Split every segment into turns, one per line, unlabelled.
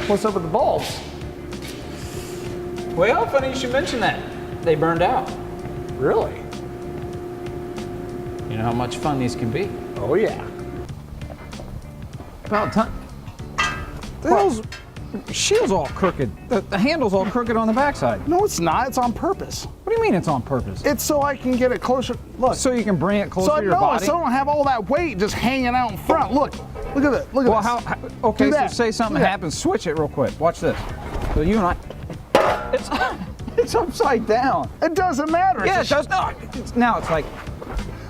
What's up with the balls?
Well, funny you should mention that. They burned out.
Really?
You know how much fun these can be.
Oh yeah.
About time. The shield's all crooked. The handle's all crooked on the backside.
No, it's not. It's on purpose.
What do you mean it's on purpose?
It's so I can get it closer. Look.
So you can bring it closer to your body?
So I don't have all that weight just hanging out in front. Look at it. Look at this.
Okay, so say something happens, switch it real quick. Watch this. So you and I, it's upside down.
It doesn't matter.
Yeah, it does not. Now it's like.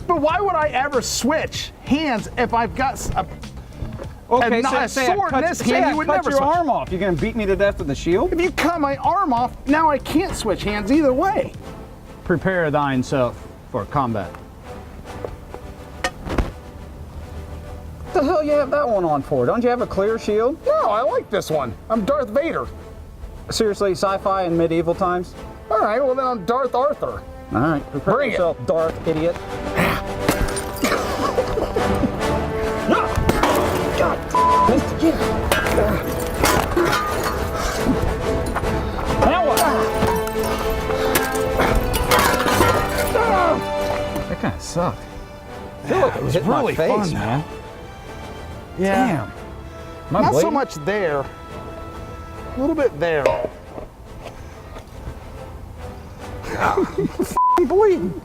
But why would I ever switch hands if I've got a sword in this hand? You would never
your arm off. You're gonna beat me to death with the shield?
If you cut my arm off, now I can't switch hands either way.
Prepare thine self for combat. What the hell you have that one on for? Don't you have a clear shield?
No, I like this one. I'm Darth Vader.
Seriously, sci-fi in medieval times?
All right, well then I'm Darth Arthur.
All right, prepare yourself, Darth idiot. Now what? That kind of sucked. I feel like it was really fun, man.
Yeah.
Damn.
Not so much there. A little bit there.
Bleeding.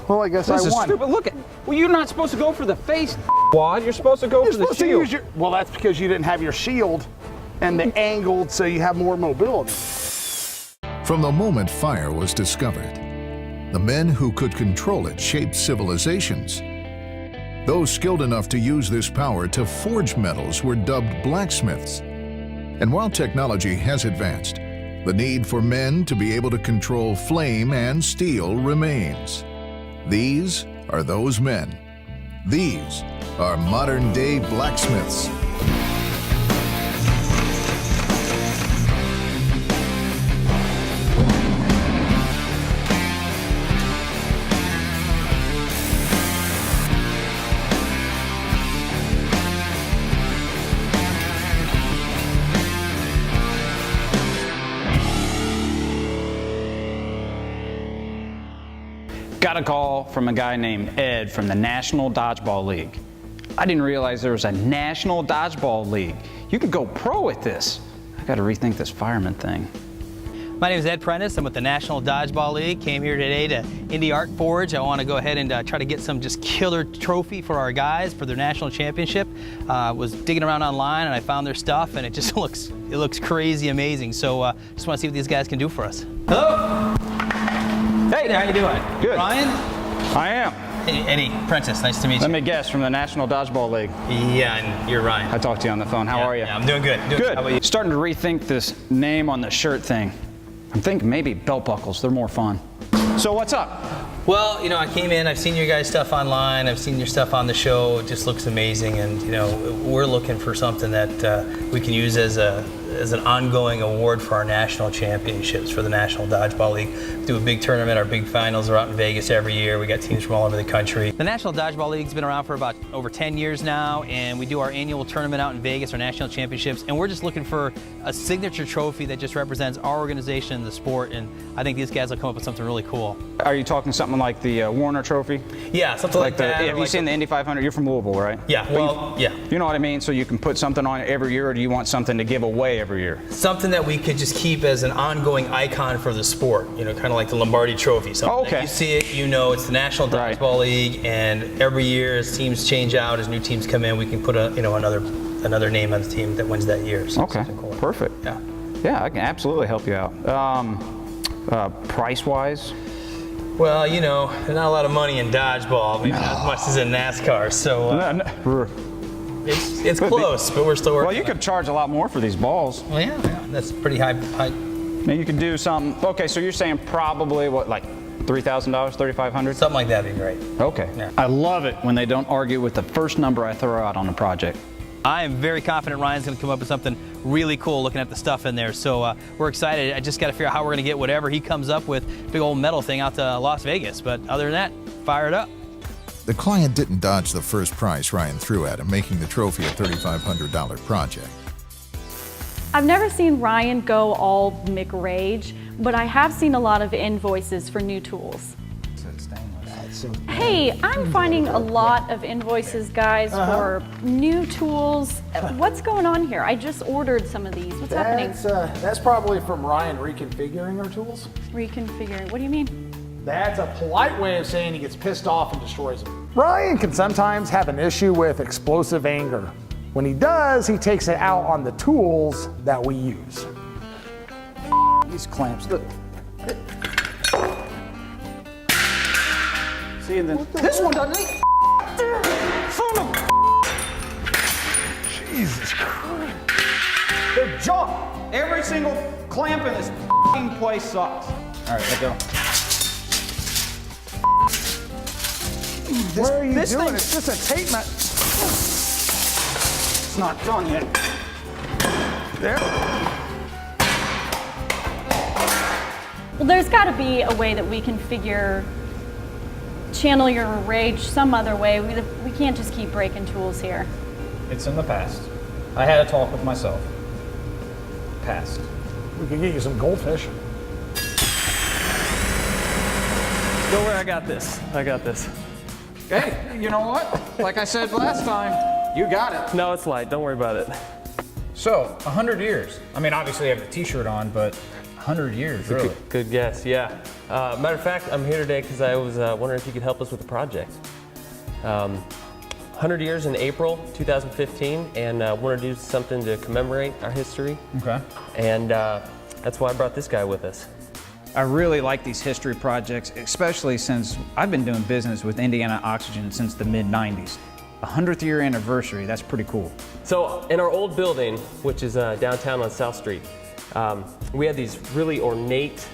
Well, I guess I won.
This is stupid. Look at. Well, you're not supposed to go for the face, wad. You're supposed to go for the shield.
Well, that's because you didn't have your shield and the angled, so you have more mobility.
From the moment fire was discovered, the men who could control it shaped civilizations. Those skilled enough to use this power to forge metals were dubbed blacksmiths. And while technology has advanced, the need for men to be able to control flame and steel remains. These are those men. These are modern-day blacksmiths.
Got a call from a guy named Ed from the National Dodgeball League. I didn't realize there was a National Dodgeball League. You could go pro with this. I got to rethink this fireman thing.
My name is Ed Prentice. I'm with the National Dodgeball League. Came here today to Indy Art Forge. I want to go ahead and try to get some just killer trophy for our guys for their national championship. Was digging around online and I found their stuff and it just looks crazy amazing. So just want to see what these guys can do for us. Hello. Hey there, how you doing?
Good.
Ryan?
I am.
Eddie Prentice, nice to meet you.
Let me guess, from the National Dodgeball League.
Yeah, and you're Ryan.
I talked to you on the phone. How are you?
Yeah, I'm doing good.
Good.
How about you?
Starting to rethink this name on the shirt thing. I'm thinking maybe belt buckles. They're more fun. So what's up?
Well, you know, I came in, I've seen your guys' stuff online, I've seen your stuff on the show, it just looks amazing, and you know, we're looking for something that we can use as an ongoing award for our national championships for the National Dodgeball League. We do a big tournament, our big finals are out in Vegas every year, we got teams from all over the country. The National Dodgeball League's been around for about over 10 years now, and we do our annual tournament out in Vegas, our national championships, and we're just looking for a signature trophy that just represents our organization and the sport, and I think these guys will come up with something really cool.
Are you talking something like the Warner Trophy?
Yeah, something like that.
Have you seen the Indy 500? You're from Louisville, right?
Yeah, well, yeah.
You know what I mean? So you can put something on it every year, or do you want something to give away every year?
Something that we could just keep as an ongoing icon for the sport, you know, kind of like the Lombardi Trophy. Something that you see it, you know, it's the National Dodgeball League, and every year as teams change out, as new teams come in, we can put another name on the team that wins that year. So
okay,
cool.
Perfect.
Yeah.
Yeah, I can absolutely help you out. Price-wise?
Well, you know, there's not a lot of money in dodgeball, maybe not as much as in NASCAR, so it's close, but we're still working.
Well, you could charge a lot more for these balls.
Well, yeah, that's pretty high.
Maybe you could do something. Okay, so you're saying probably what, like $3,000, $3,500?
Something like that would be great.
Okay.
Yeah.
I love it when they don't argue with the first number I throw out on a project.
I am very confident Ryan's going to come up with something really cool looking at the stuff in there. So we're excited. I just got to figure out how we're going to get whatever he comes up with, big old metal thing, out to Las Vegas. But other than that, fire it up.
The client didn't dodge the first price Ryan threw at him, making the trophy a $3,500 project.
I've never seen Ryan go all McRage, but I have seen a lot of invoices for new tools. Hey, I'm finding a lot of invoices, guys, for new tools. What's going on here? I just ordered some of these. What's happening?
That's probably from Ryan reconfiguring our tools.
Reconfiguring. What do you mean?
That's a polite way of saying he gets pissed off and destroys them.
Ryan can sometimes have an issue with explosive anger. When he does, he takes it out on the tools that we use.
These clamps, look. See, and then this one doesn't need.
Jesus Christ.
They're junk. Every single clamp in this place sucks. All right, let go.
What are you
this
doing?
thing-
It's just a tape measure.
It's not done yet.
There.
Well, there's got to be a way that we can channel your rage some other way. We can't just keep breaking tools here.
It's in the past. I had a talk with myself. Past.
We can get you some goldfish.
Don't worry, I got this. I got this.
Hey, you know what? Like I said last time, you got it.
No, it's light. Don't worry about it.
So, 100 years. I mean, obviously I have the t-shirt on, but 100 years, really.
Good guess, yeah. Matter of fact, I'm here today because I was wondering if you could help us with the project. 100 years in April 2015, and wanted to do something to commemorate our history.
Okay.
And that's why I brought this guy with us.
I really like these history projects, especially since I've been doing business with Indiana Oxygen since the mid-90s. 100th year anniversary, that's pretty cool.
So in our old building, which is downtown on South Street, we had these really ornate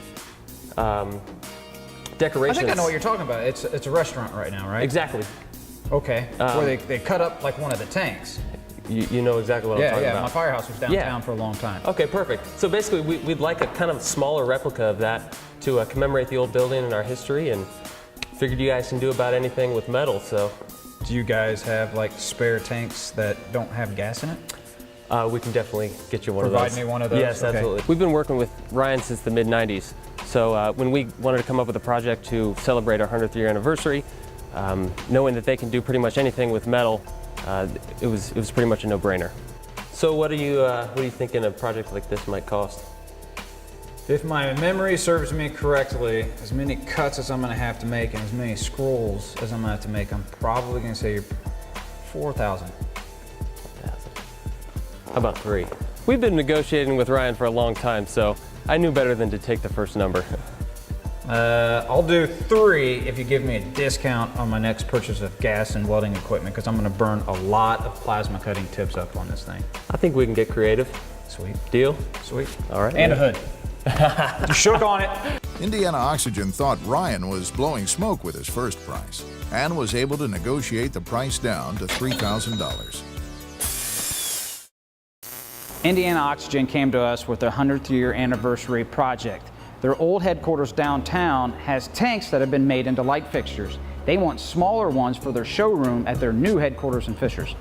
decorations.
I think I know what you're talking about. It's a restaurant right now, right?
Exactly.
Okay, where they cut up like one of the tanks.
You know exactly what I'm talking
Yeah,
about.
my firehouse was downtown for a long time.
Okay, perfect. So basically, we'd like a kind of smaller replica of that to commemorate the old building and our history, and figured you guys can do about anything with metal, so.
Do you guys have like spare tanks that don't have gas in it?
We can definitely get you one of those.
Provide me one of those?
Yes,
Okay.
absolutely. We've been working with Ryan since the mid-90s, so when we wanted to come up with a project to celebrate our 100th year anniversary, knowing that they can do pretty much anything with metal, it was pretty much a no-brainer. So what are you thinking a project like this might cost?
If my memory serves me correctly, as many cuts as I'm gonna have to make and as many scrolls as I'm gonna have to make, I'm probably gonna say 4,000.
How about 3? We've been negotiating with Ryan for a long time, so I knew better than to take the first number.
I'll do 3 if you give me a discount on my next purchase of gas and welding equipment, because I'm gonna burn a lot of plasma cutting tips up on this thing.
I think we can get creative.
Sweet.
Deal?
Sweet.
All right.
And a hood. You shook on it.
Indiana Oxygen thought Ryan was blowing smoke with his first price and was able to negotiate the price down to $3,000.
Indiana Oxygen came to us with their 100th year anniversary project. Their old headquarters downtown has tanks that have been made into light fixtures. They want smaller ones for their showroom at their new headquarters in Fixtures.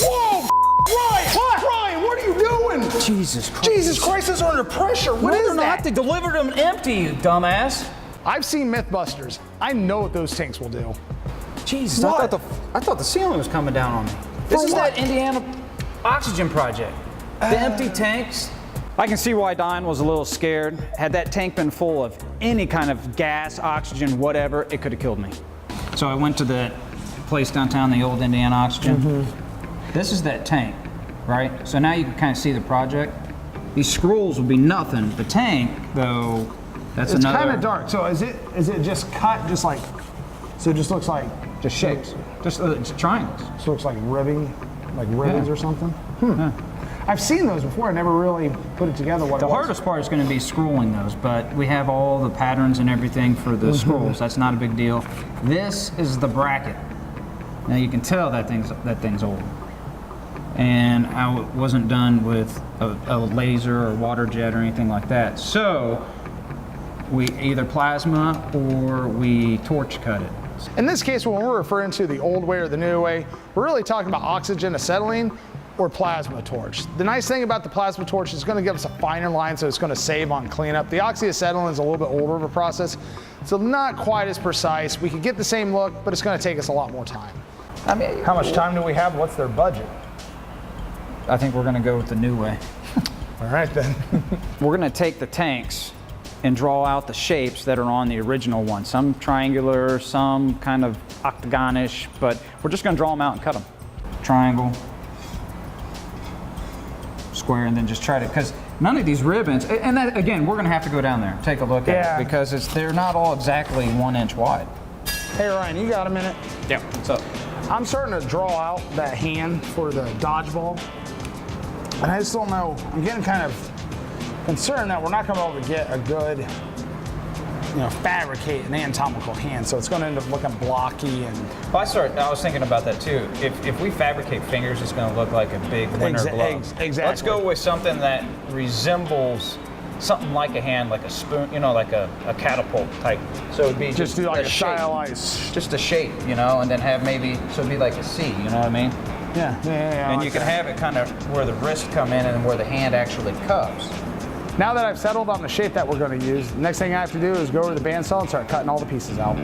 Whoa! Ryan! What? Ryan, what are you doing?
Jesus Christ.
Jesus Christ, those are under pressure. What
No,
is
they're not.
that?
They delivered them empty, you dumbass.
I've seen Mythbusters. I know what those tanks will do.
Jesus,
What?
I thought the ceiling was coming down on me. This is
what?
that Indiana Oxygen project. The empty tanks. I can see why Don was a little scared. Had that tank been full of any kind of gas, oxygen, whatever, it could have killed me. So I went to the place downtown, the old Indiana Oxygen. This is that tank, right? So now you can kind of see the project. These scrolls will be nothing. The tank, though, that's
It's
another.
kind of dark. So is it just cut just like, so it just looks like,
Just shapes. Just triangles.
so it looks like ribbing, like ribbons or something? I've seen those before. I never really put it together what
The
it was.
hardest part is going to be scrolling those, but we have all the patterns and everything for the scrolls. That's not a big deal. This is the bracket. Now you can tell that thing's old. And I wasn't done with a laser or water jet or anything like that. So we either plasma or we torch cut it.
In this case, when we're referring to the old way or the new way, we're really talking about oxygen acetylene. or plasma torch. The nice thing about the plasma torch is it's going to give us a finer line, so it's going to save on cleanup. The oxyacetylene is a little bit older of a process, so not quite as precise. We can get the same look, but it's going to take us a lot more time.
I mean,
How much time do we have? What's their budget?
I think we're gonna go with the new way.
All right then.
We're gonna take the tanks and draw out the shapes that are on the original one. Some triangular, some kind of octagonish, but we're just gonna draw them out and cut them. Triangle, square, and then just try to, because none of these ribbons, and that, again, we're gonna have to go down there, take a look at it, because they're not all exactly 1 inch wide.
Hey Ryan, you got a minute?
Yeah, what's up?
I'm starting to draw out that hand for the dodgeball, and I just don't know. I'm getting kind of concerned that we're not going to be able to get a good, fabricate an anatomical hand, so it's going to end up looking blocky and.
Well, I was thinking about that too. If we fabricate fingers, it's going to look like a big winter glove.
Exactly.
Let's go with something that resembles something like a hand, like a spoon, like a catapult type. So it'd be
Just do like a
shape.
stylized.
Just a shape, and then have maybe, so it'd be like a C, you know what I mean?
Yeah.
And you can have it kind of where the wrist come in and where the hand actually cups.
Now that I've settled on the shape that we're going to use, the next thing I have to do is go over to the bandsaw and start cutting all the pieces out.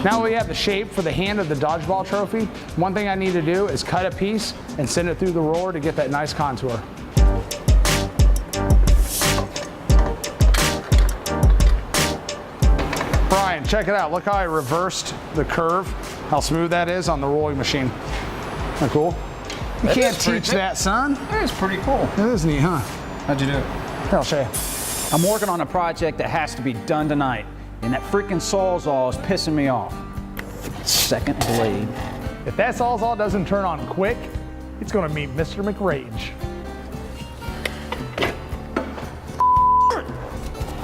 Now we have the shape for the hand of the dodgeball trophy. One thing I need to do is cut a piece and send it through the roller to get that nice contour. Brian, check it out. Look how I reversed the curve, how smooth that is on the rolling machine. Isn't that cool? You can't teach that, son.
That is pretty cool.
It is neat, huh?
How'd you do it?
I'll show you.
I'm working on a project that has to be done tonight, and that freaking Sawzall is pissing me off. Second blade.
If that Sawzall doesn't turn on quick, it's gonna meet Mr. McRage.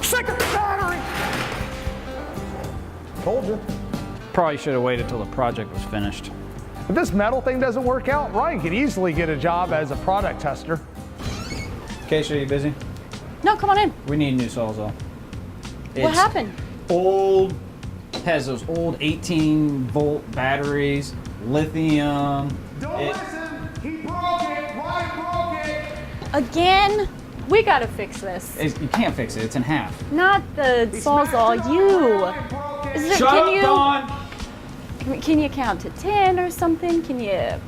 Second battery! Told you.
Probably should have waited till the project was finished.
If this metal thing doesn't work out, Ryan could easily get a job as a product tester.
Keisha, are you busy?
No, come on in.
We need a new Sawzall.
What happened?
Old, has those old 18-volt batteries, lithium.
Listen, he broke it, Ryan broke it!
Again? We gotta fix this.
You can't fix it, it's in half.
Not the Sawzall, you. Is it,
Shut up, Dawn!
Can you count to 10 or something? Can you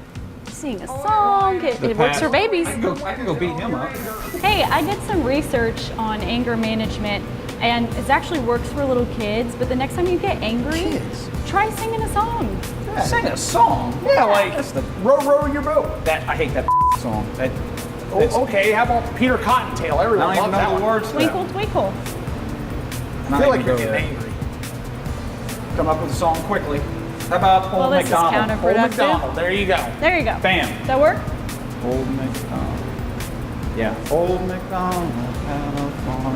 sing a song? It works for babies.
I can go beat him up.
Hey, I did some research on anger management, and it actually works for little kids, but the next time you get angry, try singing a song.
Yeah. Sing a song? Yeah, like that's the row your boat. I hate that song.
Okay, how about Peter Cottontail?
I
Everyone
don't even
loves that
know the
one.
words to
Twinkle,
that.
twinkle.
I feel like you're getting angry.
Come up with a song quickly. How about
Well,
Old
this is
MacDonald?
Old
counterproductive.
MacDonald, there you go.
There you go.
Bam.
Does that work?
Old MacDonald. Yeah. Old MacDonald had a farm.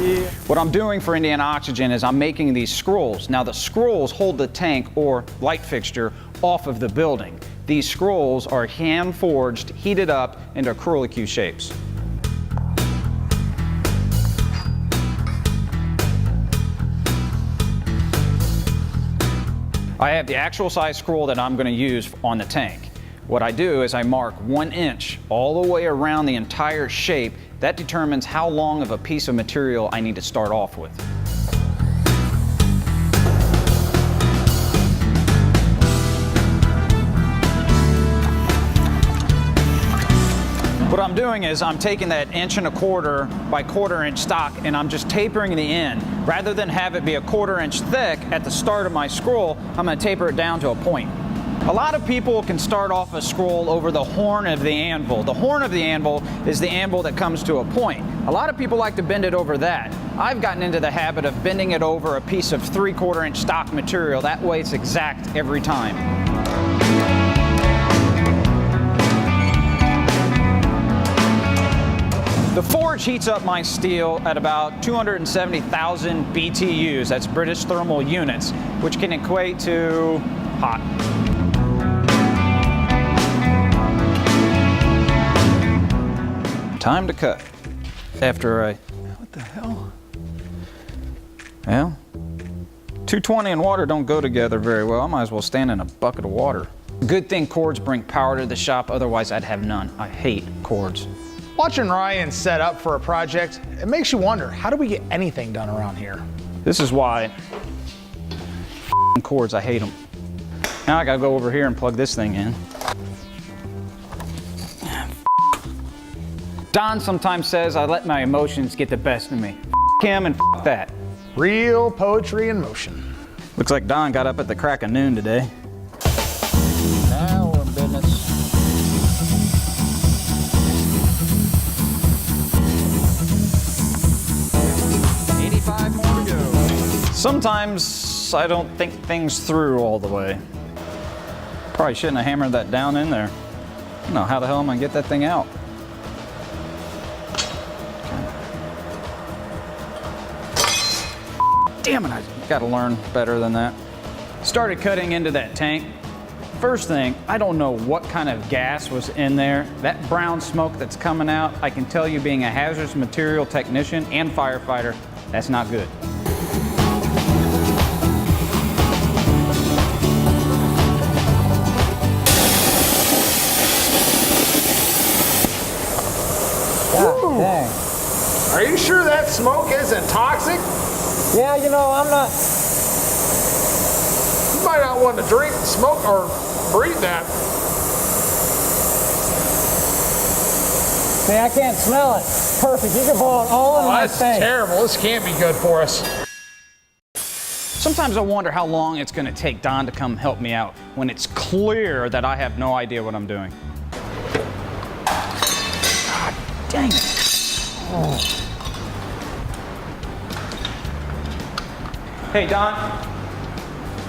Yeah. What I'm doing for Indiana Oxygen is I'm making these scrolls. Now the scrolls hold the tank or light fixture off of the building. These scrolls are hand forged, heated up into curlicue shapes. I have the actual size scroll that I'm going to use on the tank. What I do is I mark 1 inch all the way around the entire shape. That determines how long of a piece of material I need to start off with. What I'm doing is I'm taking that 1.25 inch by 1/4 inch stock and I'm just tapering the end. Rather than have it be a 1/4 inch thick at the start of my scroll, I'm going to taper it down to a point. A lot of people can start off a scroll over the horn of the anvil. The horn of the anvil is the anvil that comes to a point. A lot of people like to bend it over that. I've gotten into the habit of bending it over a piece of 3/4 inch stock material. That way it's exact every time. The forge heats up my steel at about 270,000 BTUs, that's British thermal units, which can equate to hot. Time to cut. After what the hell? Well, 220 and water don't go together very well. I might as well stand in a bucket of water. Good thing cords bring power to the shop, otherwise I'd have none. I hate cords.
Watching Ryan set up for a project, it makes you wonder, how do we get anything done around here?
This is why cords, I hate them. Now I gotta go over here and plug this thing in. Don sometimes says I let my emotions get the best of me. Him and that.
Real poetry in motion.
Looks like Don got up at the crack of noon today.
Now we're in business.
Sometimes I don't think things through all the way. Probably shouldn't have hammered that down in there. I don't know how the hell I'm gonna get that thing out. Damn it, I gotta learn better than that. Started cutting into that tank. First thing, I don't know what kind of gas was in there. That brown smoke that's coming out, I can tell you being a hazardous material technician and firefighter, that's not good.
Dang.
Are you sure that smoke isn't toxic?
Yeah, you know, I'm not.
You might not want to drink, smoke, or breathe that.
See, I can't smell it. Perfect. You can blow it all in my
That's
face.
terrible. This can't be good for us.
Sometimes I wonder how long it's gonna take Don to come help me out when it's clear that I have no idea what I'm doing. God dang it. Oh. Hey, Don,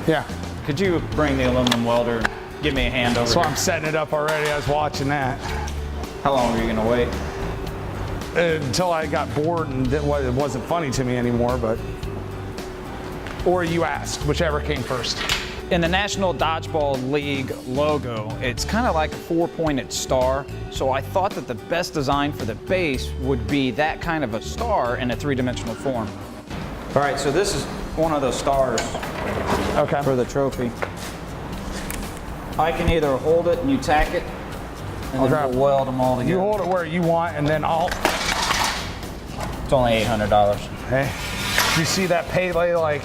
Yeah.
could you bring the aluminum welder and give me a hand over
So
here?
I'm setting it up already. I was watching that
How long are you gonna wait?
until I got bored and it wasn't funny to me anymore. But or you asked, whichever came first.
In the National Dodgeball League logo, it's kind of like a four-pointed star. So I thought that the best design for the base would be that kind of a star in a three-dimensional form. All right, so this is one of those stars
Okay.
for the trophy. I can either hold it and you tack it, and
I'll
then
grab
we'll weld them all
You
together.
hold it where you want, and then I'll.
It's only $800.
Hey, you see that Pele like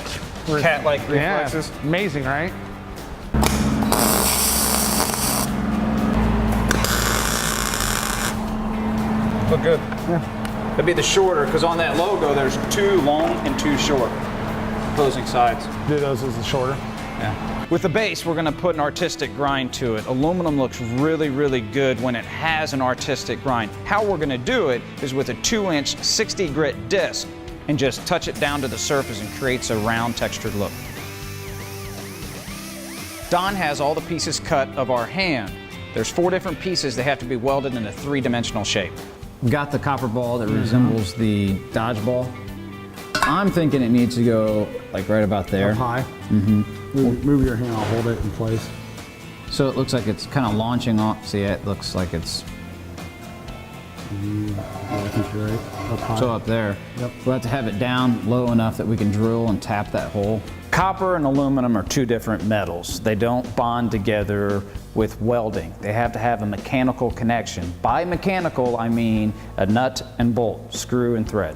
Cat-like
yeah,
reflexes.
amazing, right?
Look good. Yeah. That'd be the shorter, because on that logo, there's two long and two short opposing sides.
Do those as the shorter.
Yeah. With the base, we're gonna put an artistic grind to it. Aluminum looks really, really good when it has an artistic grind. How we're gonna do it is with a 2-inch 60 grit disc and just touch it down to the surface and creates a round textured look. Don has all the pieces cut of our hand. There's 4 different pieces that have to be welded in a 3-dimensional shape.
We've got the copper ball that resembles the dodgeball. I'm thinking it needs to go like right about there.
Up high. Move your hand, I'll hold it in place.
So it looks like it's kind of launching off. See, it looks like it's
Yeah, I think you're right. Up high.
so up there.
Yep.
We'll have to have it down low enough that we can drill and tap that hole.
Copper and aluminum are two different metals. They don't bond together with welding. They have to have a mechanical connection. By mechanical, I mean a nut and bolt, screw and thread.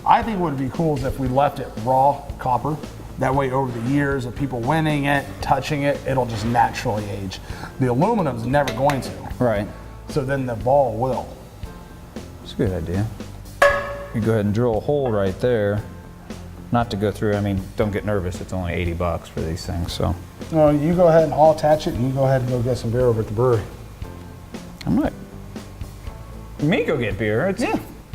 I think what would be cool is if we left it raw copper. That way, over the years of people winning it, touching it, it'll just naturally age. The aluminum's never going to.
Right.
So then the ball will.
It's a good idea. You go ahead and drill a hole right there. Not to go through, I mean, don't get nervous. It's only $80 for these things, so.
No, you go ahead and I'll attach it, and you go ahead and go get some beer over at the brewery.
I'm not. Me go get beer. It's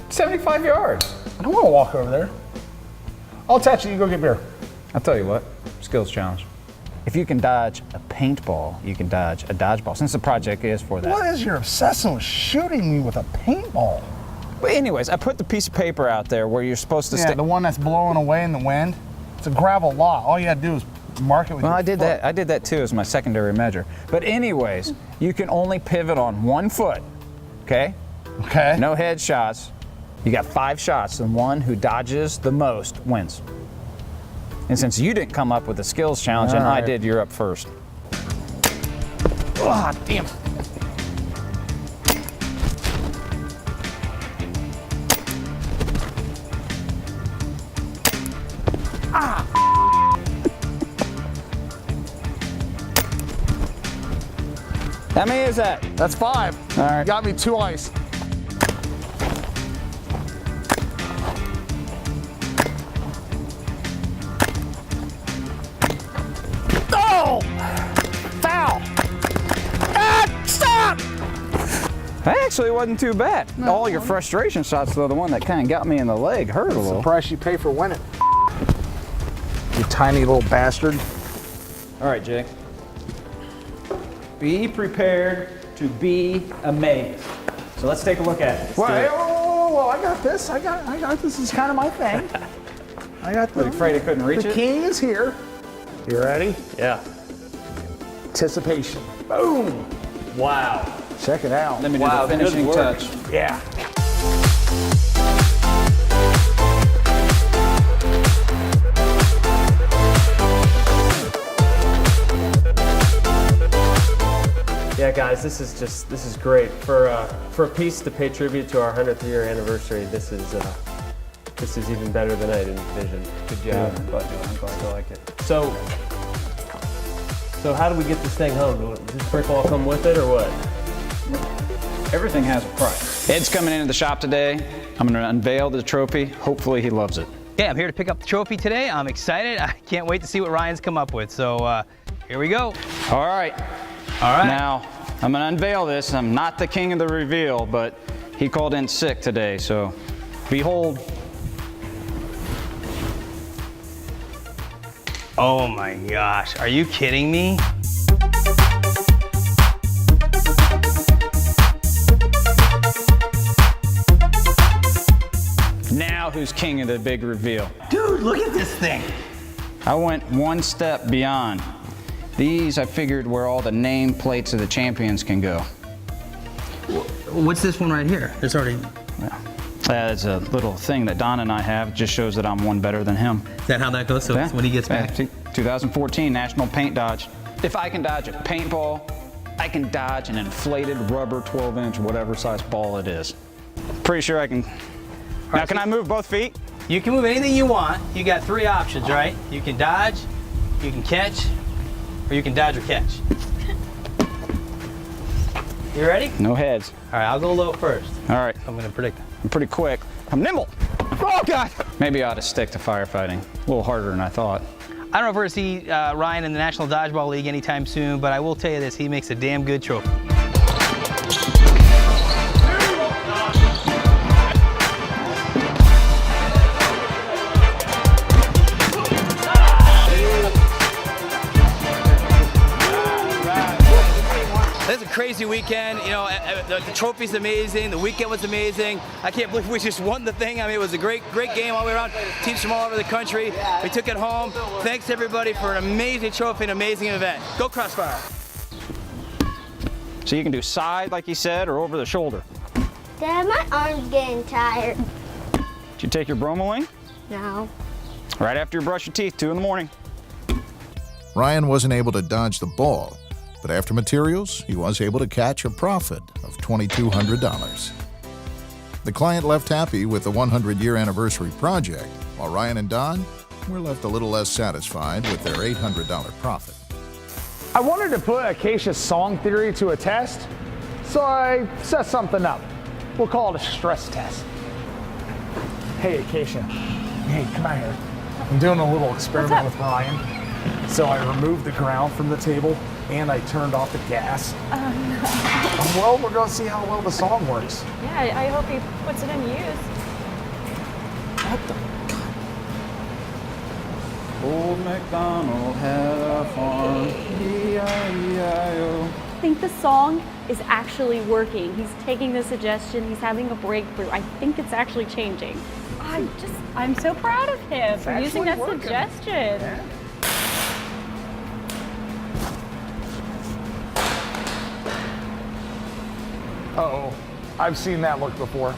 75 yards.
I don't want to walk over there. I'll attach it, you go get beer.
I'll tell you what, skills challenge. If you can dodge a paintball, you can dodge a dodgeball, since the project is for that.
What is your obsession with shooting me with a paintball?
But anyways, I put the piece of paper out there where you're supposed to
Yeah,
stick.
the one that's blowing away in the wind. It's a gravel lot. All you gotta do is mark it with
Well,
your
I did
foot.
that. I did that too as my secondary measure. But anyways, you can only pivot on one foot. Okay?
Okay.
No head shots. You got 5 shots, and one who dodges the most wins. And since you didn't come up with the skills challenge and I did, you're up first.
Ah, damn.
How many is that?
That's 5.
All right.
You got me 2 ice. Oh! Foul! Ah, stop!
That actually wasn't too bad. All your frustration shots, though, the one that kind of got me in the leg hurt a little.
The price you pay for winning. You tiny little bastard.
All right, Jake. Be prepared to be amazed. So let's take a look at it.
Well, hey, whoa, I got this. I got this. Is kind of my thing. I got
Were you afraid I couldn't reach
The
it?
king is here. You ready?
Yeah.
Anticipation. Boom.
Wow.
Check it out.
Let me do
Wow,
the
good
finishing
work.
touch.
Yeah.
Yeah, guys, this is great for a piece to pay tribute to our 100th year anniversary. This is even better than I envisioned.
Good job. I'm glad you like it.
So how do we get this thing home? Does this brick wall come with it or what?
Everything has a price. Ed's coming into the shop today. I'm going to unveil the trophy. Hopefully he loves it.
Yeah, I'm here to pick up the trophy today. I'm excited. I can't wait to see what Ryan's come up with. So here we go.
All right.
All right.
Now, I'm going to unveil this. I'm not the king of the reveal, but he called in sick today, so behold.
Oh my gosh, are you kidding me?
Now who's king of the big reveal?
Dude, look at this thing.
I went one step beyond. These, I figured, where all the name plates of the champions can go.
What's this one right here? There's already...
That's a little thing that Don and I have. It just shows that I'm one better than him.
Is that how that goes? So
Yeah.
when he gets back?
Yeah, 2014 National Paint Dodge. If I can dodge a paintball, I can dodge an inflated rubber 12-inch, whatever size ball it is. Pretty sure I can. Now, can I move both feet?
You can move anything you want. You got 3 options, right? You can dodge, you can catch, or you can dodge or catch. You ready?
No heads.
All right, I'll go low first.
All right,
I'm gonna predict it.
I'm pretty quick. I'm nimble. Oh, God. Maybe I ought to stick to firefighting. A little harder than I thought.
I don't know if we're gonna see Ryan in the National Dodgeball League anytime soon, but I will tell you this, he makes a damn good trophy. This is a crazy weekend. You know, the trophy's amazing. The weekend was amazing. I can't believe we just won the thing. I mean, it was a great game all the way around. Teams from all over the country. We took it home. Thanks everybody for an amazing trophy, an amazing event. Go Crossfire.
So you can do side, like you said, or over the shoulder.
Dad, my arm's getting tired.
Did you take your bromelain?
No.
Right after you brush your teeth, 2 in the morning.
Ryan wasn't able to dodge the ball, but after materials, he was able to catch a profit of $2,200. The client left happy with the 100-year anniversary project, while Ryan and Don were left a little less satisfied with their $800 profit.
I wanted to put Acacia's song theory to a test, so I set something up. We'll call it a stress test. Hey, Acacia. Hey, come out here. I'm doing a little experiment with Ryan. So I removed the ground from the table and I turned off the gas. Well, we're going to see how well the song works.
Yeah, I hope he puts it in use.
What the God? Old MacDonald had a farm. E-I-E-I-O.
I think the song is actually working. He's taking the suggestion, he's having a breakthrough. I think it's actually changing. I'm so proud of him for using that suggestion.
Yeah. Uh-oh, I've seen that look before.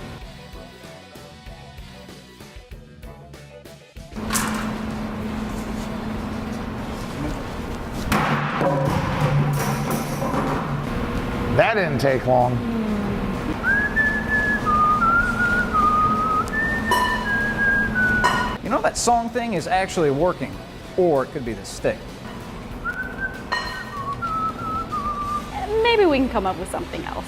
That didn't take long.
You know, that song thing is actually working, or it could be the stick.
Maybe we can come up with something else.